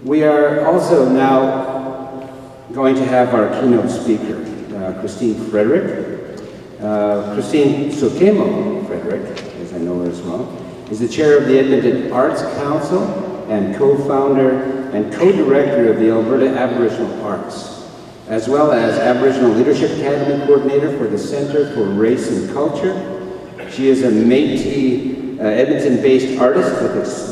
We are also now going to have our keynote speaker, Christine Frederick. Christine Sokaymoh Frederick, as I know her as well, is the chair of the Edmonton Arts Council and co-founder and co-director of the Alberta Aboriginal Arts, as well as Aboriginal Leadership Academy coordinator for the Centre for Race and Culture. She is a Métis Edmonton-based artist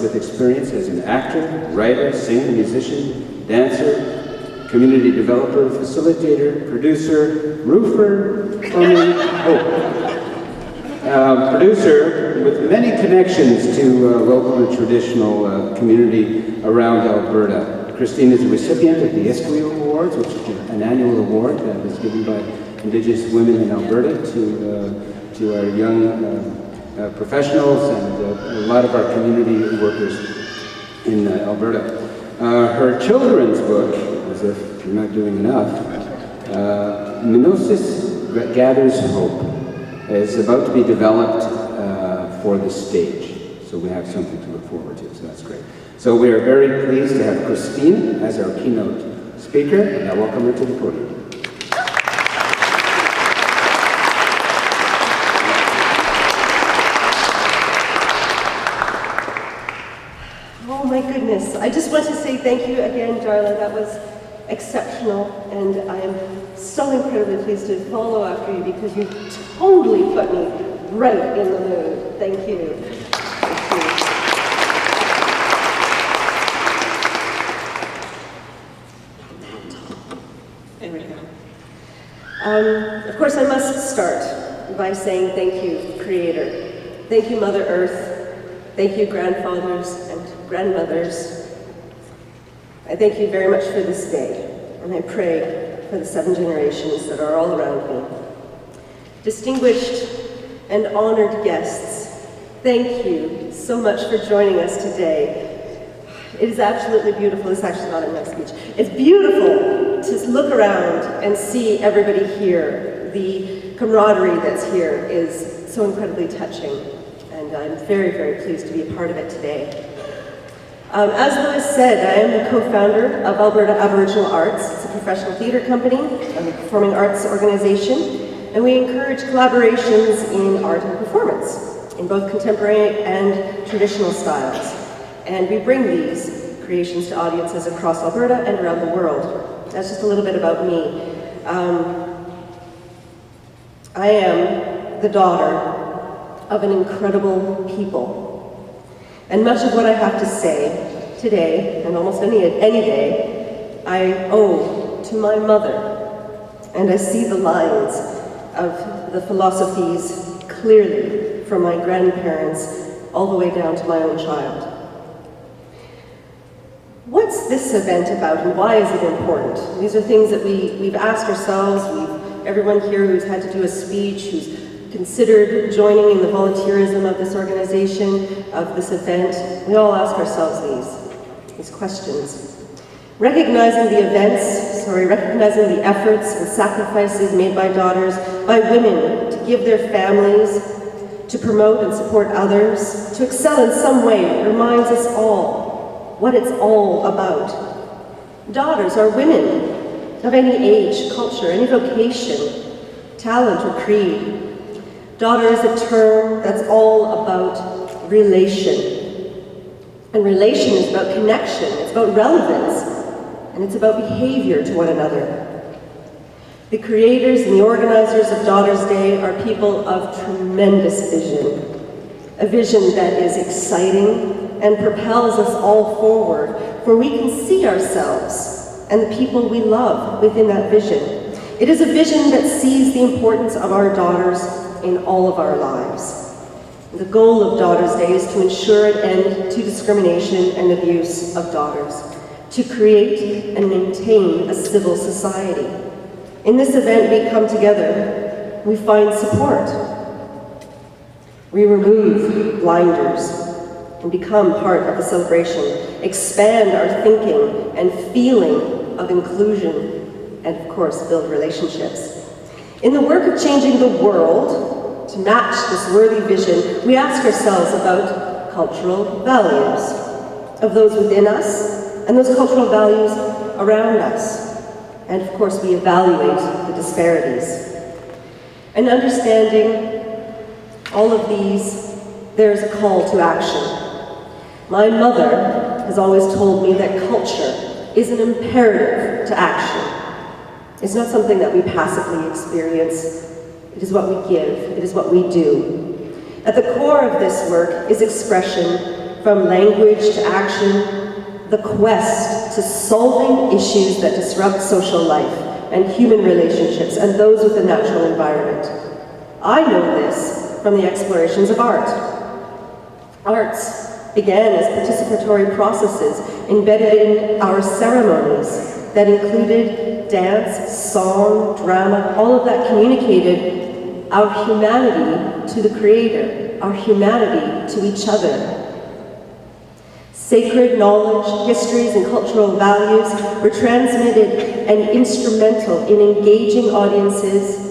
with experience as an actor, writer, singer, musician, dancer, community developer, facilitator, producer, roofer, producer with many connections to local and traditional community around Alberta. Christine is a recipient of the Esquio Awards, which is an annual award that is given by Indigenous women in Alberta to our young professionals and a lot of our community workers in Alberta. Her children's book, as if you're not doing enough, Minosis Gathers Hope, is about to be developed for the stage. So we have something to look forward to, so that's great. So we are very pleased to have Christine as our keynote speaker, and I welcome her to the podium. Oh my goodness, I just want to say thank you again, Darla. That was exceptional, and I am so incredibly pleased to follow after you because you totally put me right in the mood. Thank you. Thank you. There we go. Of course, I must start by saying thank you, Creator. Thank you, Mother Earth. Thank you, grandfathers and grandmothers. I thank you very much for this day, and I pray for the 7 generations that are all around me. Distinguished and honored guests, thank you so much for joining us today. It is absolutely beautiful. It's actually not in my speech. It's beautiful to look around and see everybody here. The camaraderie that's here is so incredibly touching, and I'm very, very pleased to be a part of it today. As Louis said, I am the co-founder of Alberta Aboriginal Arts. It's a professional theatre company and a performing arts organization, and we encourage collaborations in art and performance, in both contemporary and traditional styles. And we bring these creations to audiences across Alberta and around the world. That's just a little bit about me. I am the daughter of an incredible people. And much of what I have to say today, and almost any day, I owe to my mother. And I see the lines of the philosophies clearly from my grandparents all the way down to my own child. What's this event about and why is it important? These are things that we've asked ourselves. Everyone here who's had to do a speech, who's considered joining in the volunteerism of this organization, of this event, we all ask ourselves these questions. Recognizing the efforts and sacrifices made by daughters, by women, to give their families, to promote and support others, to excel in some way, reminds us all what it's all about. Daughters are women of any age, culture, any vocation, talent, or creed. Daughter is a term that's all about relation. And relation is about connection, it's about relevance, and it's about behavior to one another. The creators and the organizers of Daughters Day are people of tremendous vision. A vision that is exciting and propels us all forward, for we can see ourselves and the people we love within that vision. It is a vision that sees the importance of our daughters in all of our lives. The goal of Daughters Day is to ensure an end to discrimination and abuse of daughters, to create and maintain a civil society. In this event, we come together, we find support, we remove blinders and become part of the celebration, expand our thinking and feeling of inclusion, and of course, build relationships. In the work of changing the world to match this worthy vision, we ask ourselves about cultural values of those within us and those cultural values around us. And of course, we evaluate the disparities. And understanding all of these, there's a call to action. My mother has always told me that culture is an imperative to action. It's not something that we passively experience. It is what we give. It is what we do. At the core of this work is expression, from language to action, the quest to solving issues that disrupt social life and human relationships and those with the natural environment. I know this from the explorations of art. Arts began as participatory processes embedded in our ceremonies that included dance, song, drama. All of that communicated our humanity to the Creator, our humanity to each other. Sacred knowledge, histories, and cultural values were transmitted and instrumental in engaging audiences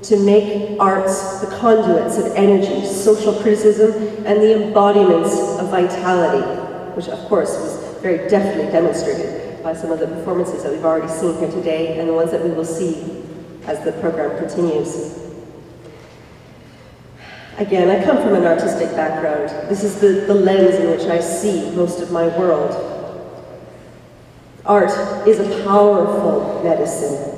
to make arts the conduits of energy, social criticism, and the embodiments of vitality, which of course was very deftly demonstrated by some of the performances that we've already seen here today and the ones that we will see as the program continues. Again, I come from an artistic background. This is the lens in which I see most of my world. Art is a powerful medicine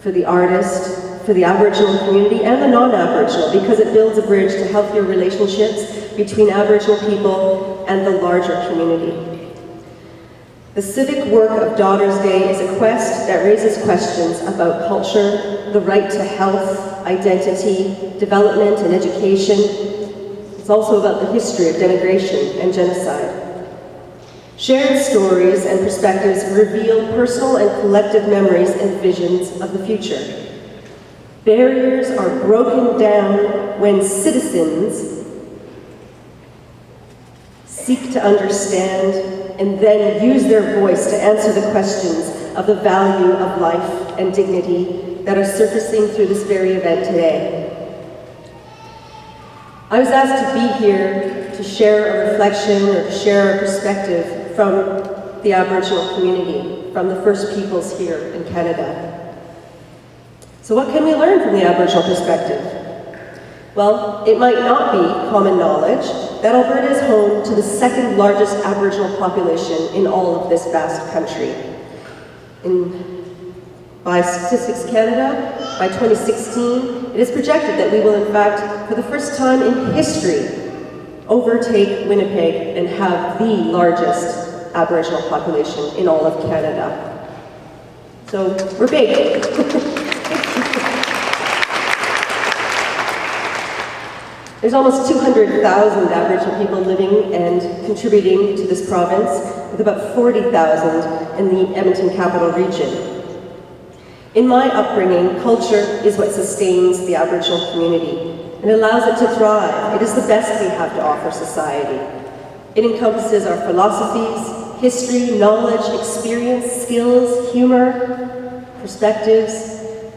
for the artist, for the Aboriginal community and the non-Aboriginal, because it builds a bridge to healthier relationships between Aboriginal people and the larger community. The civic work of Daughters Day is a quest that raises questions about culture, the right to health, identity, development, and education. It's also about the history of denigration and genocide. Shared stories and perspectives reveal personal and collective memories and visions of the future. Barriers are broken down when citizens seek to understand and then use their voice to answer the questions of the value of life and dignity that are surfacing through this very event today. I was asked to be here to share a reflection or to share a perspective from the Aboriginal community, from the First Peoples here in Canada. So what can we learn from the Aboriginal perspective? Well, it might not be common knowledge that Alberta is home to the second largest Aboriginal population in all of this vast country. By Statistics Canada, by 2016, it is projected that we will in fact, for the first time in history, overtake Winnipeg and have the largest Aboriginal population in all of Canada. So we're big. There's almost 200,000 Aboriginal people living and contributing to this province, with about 40,000 in the Edmonton capital region. In my upbringing, culture is what sustains the Aboriginal community and allows it to thrive. It is the best we have to offer society. It encompasses our philosophies, history, knowledge, experience, skills, humor, perspectives.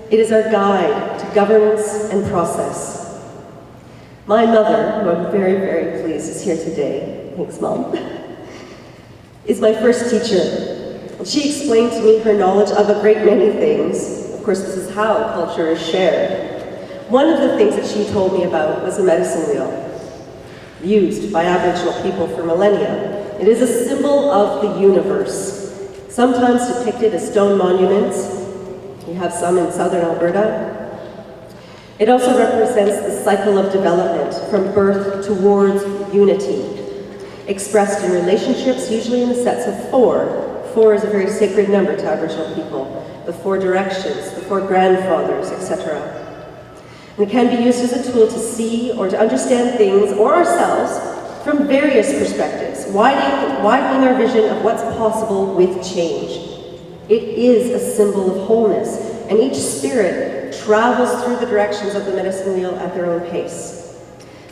It is our guide to governance and process. My mother, who I'm very, very pleased is here today, thanks Mom, is my first teacher. She explained to me her knowledge of a great many things. Of course, this is how culture is shared. One of the things that she told me about was the medicine wheel, used by Aboriginal people for millennia. It is a symbol of the universe, sometimes depicted as stone monuments. We have some in southern Alberta. It also represents the cycle of development from birth towards unity, expressed in relationships, usually in the sets of 4. 4 is a very sacred number to Aboriginal people. The 4 directions, the 4 grandfathers, etc. And it can be used as a tool to see or to understand things or ourselves from various perspectives, widening our vision of what's possible with change. It is a symbol of wholeness, and each spirit travels through the directions of the medicine wheel at their own pace.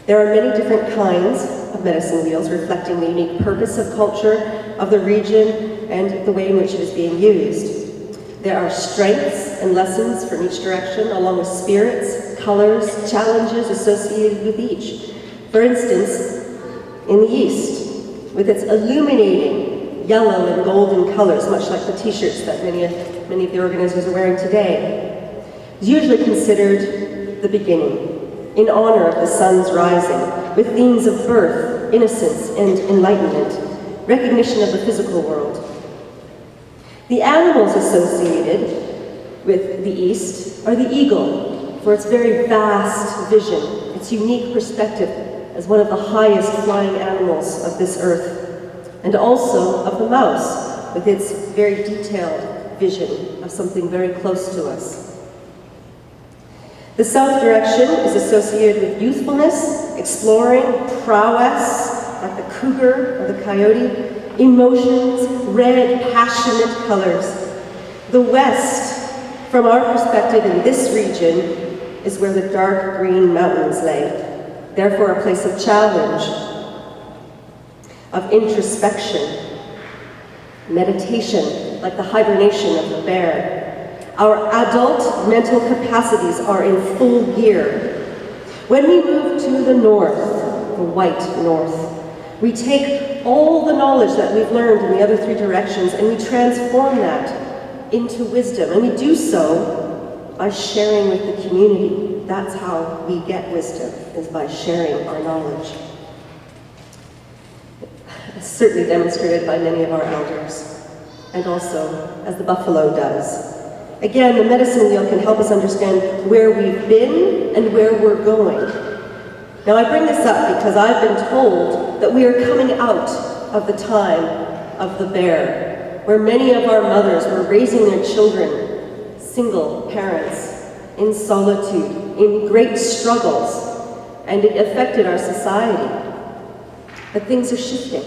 There are many different kinds of medicine wheels reflecting the unique purpose of culture, of the region, and the way in which it is being used. There are strengths and lessons from each direction, along with spirits, colors, challenges associated with each. For instance, in the East, with its illuminating yellow and golden colors, much like the t-shirts that many of the organizers are wearing today. It's usually considered the beginning, in honor of the sun's rising, with themes of birth, innocence, and enlightenment, recognition of the physical world. The animals associated with the East are the eagle, for its very vast vision, its unique perspective as one of the highest flying animals of this earth, and also of the mouse, with its very detailed vision of something very close to us. The south direction is associated with youthfulness, exploring, prowess, like the cougar or the coyote, emotions, red, passionate colors. The west, from our perspective in this region, is where the dark green mountains lay, therefore a place of challenge, of introspection, meditation, like the hibernation of the bear. Our adult mental capacities are in full gear. When we move to the north, the white north, we take all the knowledge that we've learned in the other three directions and we transform that into wisdom. And we do so by sharing with the community. That's how we get wisdom, is by sharing our knowledge. It's certainly demonstrated by many of our elders, and also as the buffalo does. Again, the medicine wheel can help us understand where we've been and where we're going. Now, I bring this up because I've been told that we are coming out of the time of the bear, where many of our mothers were raising their children, single parents, in solitude, in great struggles, and it affected our society. But things are shifting.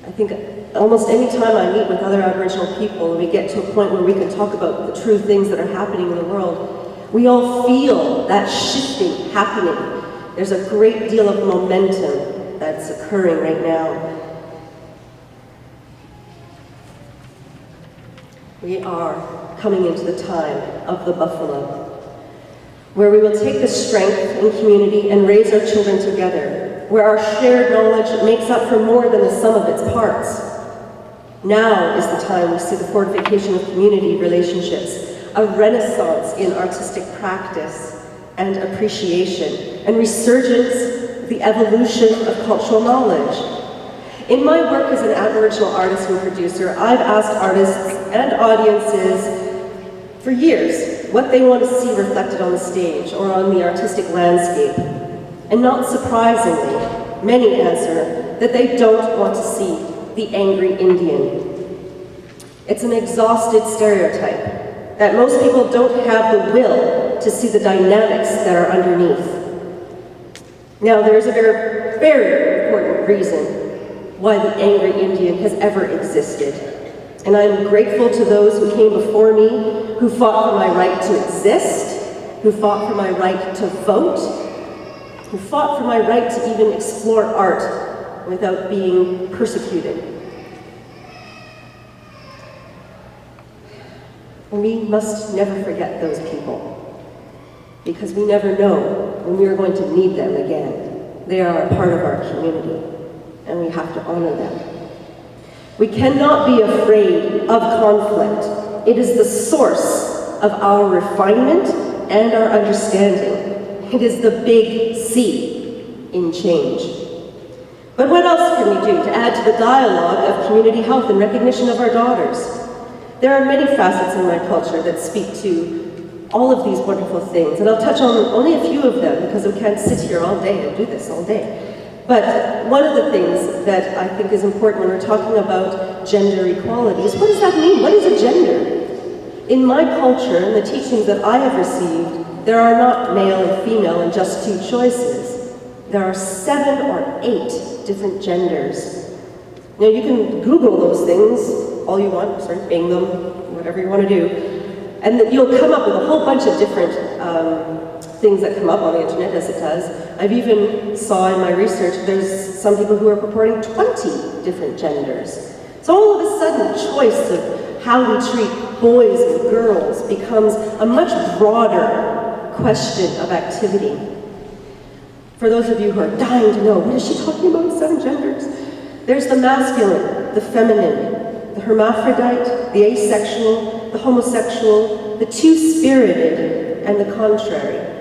I think almost any time I meet with other Aboriginal people and we get to a point where we can talk about the true things that are happening in the world, we all feel that shifting happening. There's a great deal of momentum that's occurring right now. We are coming into the time of the buffalo, where we will take the strength in community and raise our children together, where our shared knowledge makes up for more than the sum of its parts. Now is the time we see the fortification of community relationships, a renaissance in artistic practice and appreciation, and resurgence of the evolution of cultural knowledge. In my work as an Aboriginal artist and producer, I've asked artists and audiences for years what they want to see reflected on the stage or on the artistic landscape. And not surprisingly, many answer that they don't want to see the angry Indian. It's an exhausted stereotype that most people don't have the will to see the dynamics that are underneath. Now, there's a very, very important reason why the angry Indian has ever existed. And I'm grateful to those who came before me, who fought for my right to exist, who fought for my right to vote, who fought for my right to even explore art without being persecuted. And we must never forget those people, because we never know when we are going to need them again. They are a part of our community, and we have to honor them. We cannot be afraid of conflict. It is the source of our refinement and our understanding. It is the big C in change. But what else can we do to add to the dialogue of community health and recognition of our daughters? There are many facets in my culture that speak to all of these wonderful things, and I'll touch on only a few of them because we can't sit here all day and do this all day. But one of the things that I think is important when we're talking about gender equality is, what does that mean? What is a gender? In my culture and the teachings that I have received, there are not male and female and just two choices. There are 7 or 8 different genders. Now you can Google those things all you want, start Bing them, whatever you want to do, and you'll come up with a whole bunch of different things that come up on the internet, as it does. I've even saw in my research there's some people who are purporting 20 different genders. So all of a sudden, choice of how we treat boys and girls becomes a much broader question of activity. For those of you who are dying to know, what is she talking about, 7 genders? There's the masculine, the feminine, the hermaphrodite, the asexual, the homosexual, the two-spirited, and the contrary.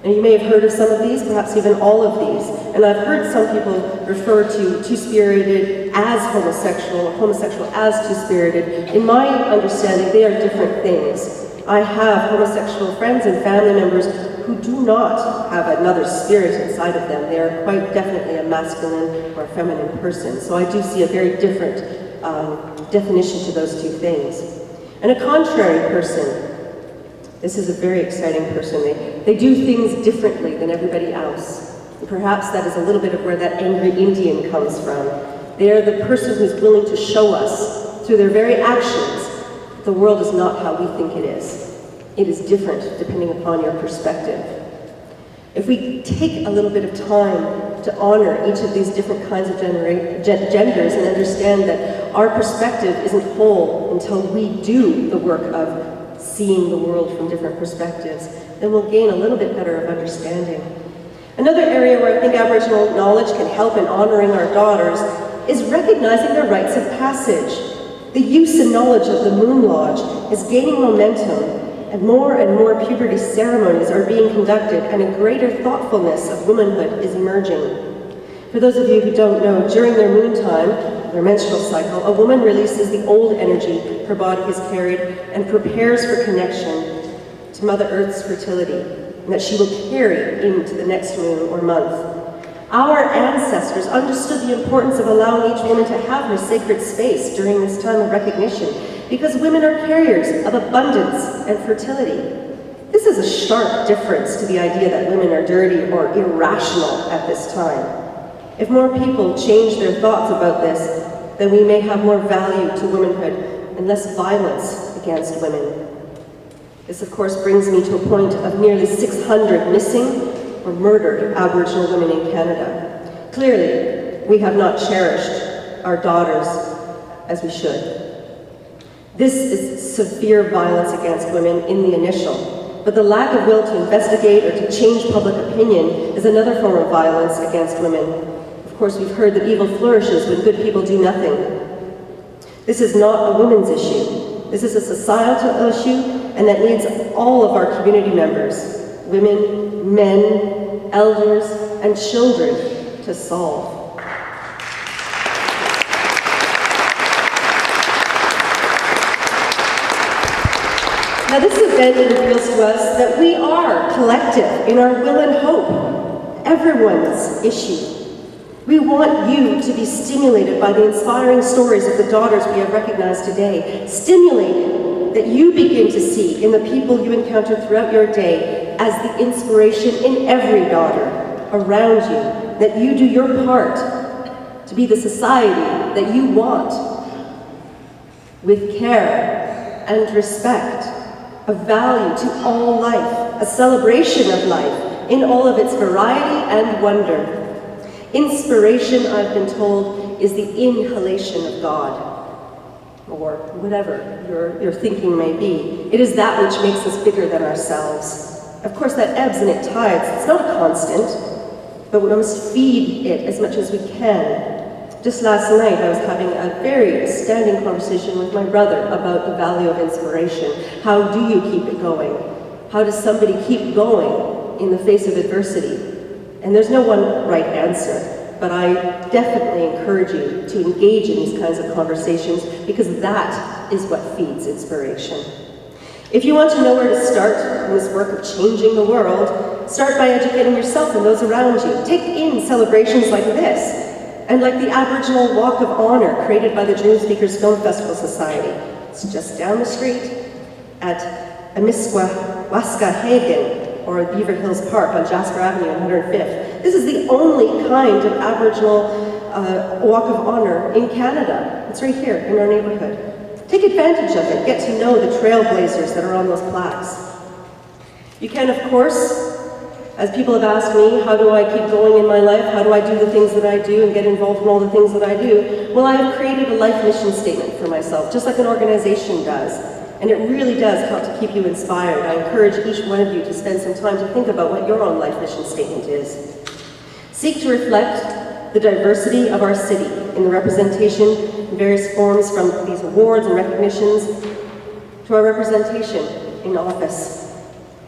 And you may have heard of some of these, perhaps even all of these. And I've heard some people refer to two-spirited as homosexual, or homosexual as two-spirited. In my understanding, they are different things. I have homosexual friends and family members who do not have another spirit inside of them. They are quite definitely a masculine or a feminine person. So I do see a very different definition to those two things. And a contrary person, this is a very exciting person. They do things differently than everybody else. And perhaps that is a little bit of where that angry Indian comes from. They are the person who's willing to show us through their very actions the world is not how we think it is. It is different depending upon your perspective. If we take a little bit of time to honor each of these different kinds of genders and understand that our perspective isn't whole until we do the work of seeing the world from different perspectives, then we'll gain a little bit better of understanding. Another area where I think Aboriginal knowledge can help in honoring our daughters is recognizing their rites of passage. The use and knowledge of the Moon Lodge is gaining momentum, and more puberty ceremonies are being conducted, and a greater thoughtfulness of womanhood is emerging. For those of you who don't know, during their moon time, their menstrual cycle, a woman releases the old energy her body has carried and prepares for connection to Mother Earth's fertility, and that she will carry into the next moon or month. Our ancestors understood the importance of allowing each woman to have her sacred space during this time of recognition, because women are carriers of abundance and fertility. This is a stark difference to the idea that women are dirty or irrational at this time. If more people change their thoughts about this, then we may have more value to womanhood and less violence against women. This, of course, brings me to a point of nearly 600 missing or murdered Aboriginal women in Canada. Clearly, we have not cherished our daughters as we should. This is severe violence against women in the initial, but the lack of will to investigate or to change public opinion is another form of violence against women. Of course, we've heard that evil flourishes when good people do nothing. This is not a women's issue. This is a societal issue, and that needs all of our community members, women, men, elders, and children to solve. Now, this event reveals to us that we are collective in our will and hope, everyone's issue. We want you to be stimulated by the inspiring stories of the daughters we have recognized today, stimulated that you begin to see in the people you encounter throughout your day as the inspiration in every daughter around you, that you do your part to be the society that you want, with care and respect, a value to all life, a celebration of life in all of its variety and wonder. Inspiration, I've been told, is the inhalation of God, or whatever your thinking may be. It is that which makes us bigger than ourselves. Of course, that ebbs and it tides. It's not a constant, but we must feed it as much as we can. Just last night, I was having a very standing conversation with my brother about the value of inspiration. How do you keep it going? How does somebody keep going in the face of adversity? And there's no one right answer, but I definitely encourage you to engage in these kinds of conversations, because that is what feeds inspiration. If you want to know where to start in this work of changing the world, start by educating yourself and those around you. Take in celebrations like this, and like the Aboriginal Walk of Honor created by the Dream Speakers Film Festival Society. It's just down the street at Amisquawaska or Beaver Hills Park on Jasper Avenue on 105th. This is the only kind of Aboriginal Walk of Honor in Canada. It's right here in our neighborhood. Take advantage of it. Get to know the trailblazers that are on those plaques. You can, of course, as people have asked me, how do I keep going in my life? How do I do the things that I do and get involved in all the things that I do? Well, I have created a life mission statement for myself, just like an organization does. And it really does help to keep you inspired. I encourage each one of you to spend some time to think about what your own life mission statement is. Seek to reflect the diversity of our city in the representation in various forms, from these awards and recognitions to our representation in office.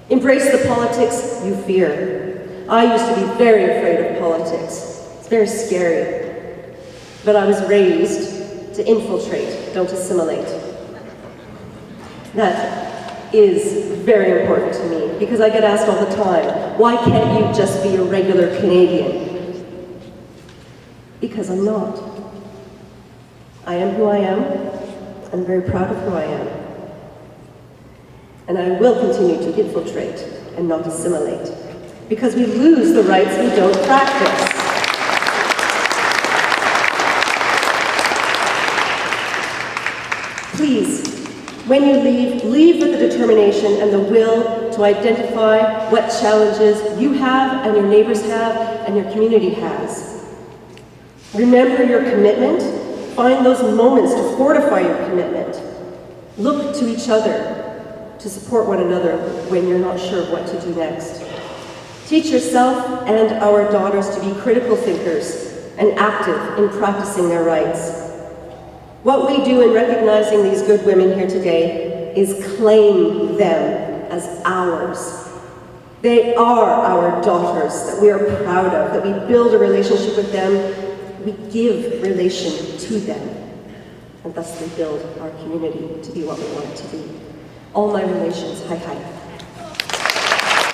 Embrace the politics you fear. I used to be very afraid of politics. It's very scary. But I was raised to infiltrate, don't assimilate. That is very important to me, because I get asked all the time, why can't you just be a regular Canadian? Because I'm not. I am who I am. I'm very proud of who I am. And I will continue to infiltrate and not assimilate, because we lose the rights we don't practice. Please, when you leave with the determination and the will to identify what challenges you have and your neighbors have and your community has. Remember your commitment. Find those moments to fortify your commitment. Look to each other to support one another when you're not sure what to do next. Teach yourself and our daughters to be critical thinkers and active in practicing their rights. What we do in recognizing these good women here today is claim them as ours. They are our daughters that we are proud of, that we build a relationship with them, we give relation to them, and thus we build our community to be what we want it to be. All my relations, hi hi.